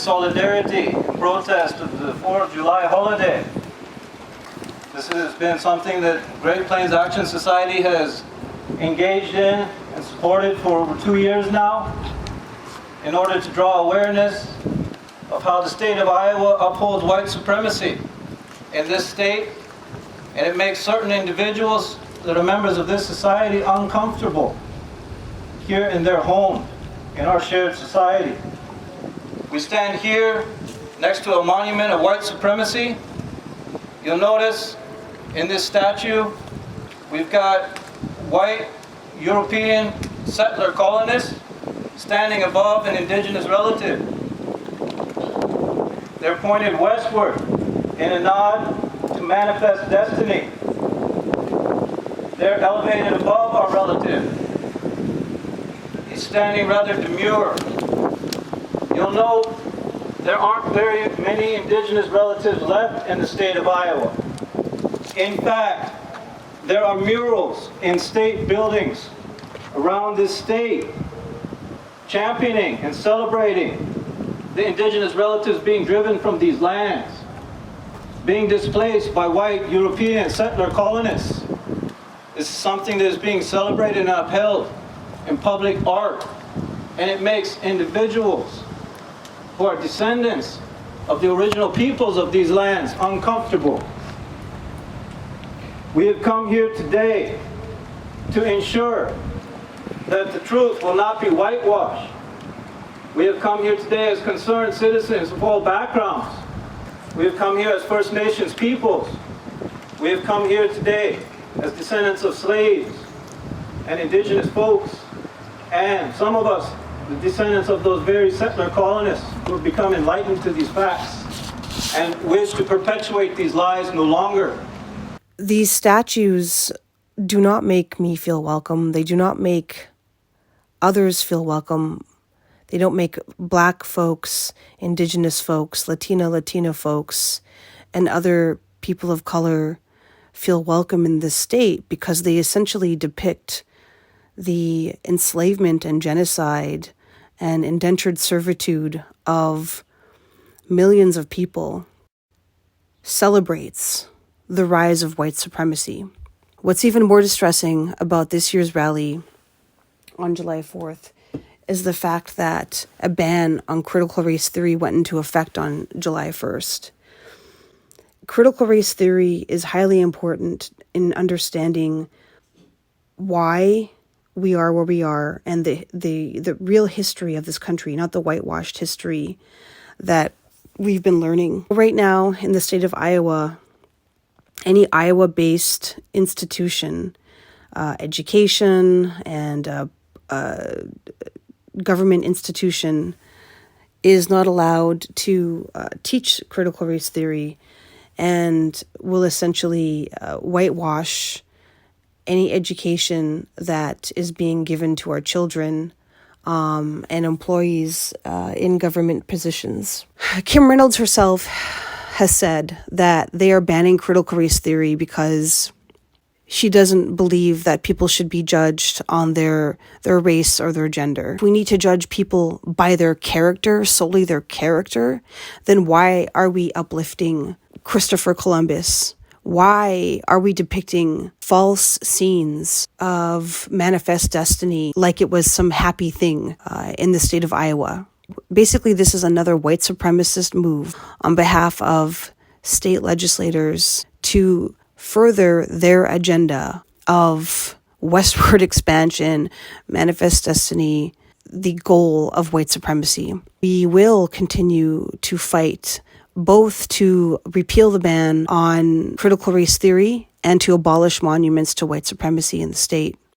solidarity in protest of the 4th of July holiday. This has been something that Great Plains Action Society has engaged in and supported for over 2 years now in order to draw awareness of how the state of Iowa upholds white supremacy in this state, and it makes certain individuals that are members of this society uncomfortable here in their home, in our shared society. We stand here next to a monument of white supremacy. You'll notice in this statue we've got white European settler colonists standing above an indigenous relative. They're pointed westward in a nod to manifest destiny. They're elevated above our relative. He's standing rather demure. You'll note there aren't very many indigenous relatives left in the state of Iowa. In fact, there are murals in state buildings around this state championing and celebrating the indigenous relatives being driven from these lands, being displaced by white European settler colonists. This is something that is being celebrated and upheld in public art, and it makes individuals who are descendants of the original peoples of these lands uncomfortable. We have come here today to ensure that the truth will not be whitewashed. We have come here today as concerned citizens of all backgrounds. We have come here as First Nations peoples. We have come here today as descendants of slaves and indigenous folks, and some of us, the descendants of those very settler colonists who have become enlightened to these facts and wish to perpetuate these lies no longer. These statues do not make me feel welcome. They do not make others feel welcome. They don't make Black folks, indigenous folks, Latina folks, and other people of color feel welcome in this state, because they essentially depict the enslavement and genocide and indentured servitude of millions of people. Celebrates the rise of white supremacy. What's even more distressing about this year's rally on July 4th is the fact that a ban on critical race theory went into effect on July 1st. Critical race theory is highly important in understanding why we are where we are and the real history of this country, not the whitewashed history that we've been learning. Right now in the state of Iowa, any Iowa-based institution, education and government institution is not allowed to teach critical race theory, and will essentially whitewash any education that is being given to our children and employees in government positions. Kim Reynolds herself has said that they are banning critical race theory because she doesn't believe that people should be judged on their race or their gender. If we need to judge people by their character, solely their character, then why are we uplifting Christopher Columbus? Why are we depicting false scenes of manifest destiny like it was some happy thing in the state of Iowa? Basically, this is another white supremacist move on behalf of state legislators to further their agenda of westward expansion, manifest destiny, the goal of white supremacy. We will continue to fight both to repeal the ban on critical race theory and to abolish monuments to white supremacy in the state.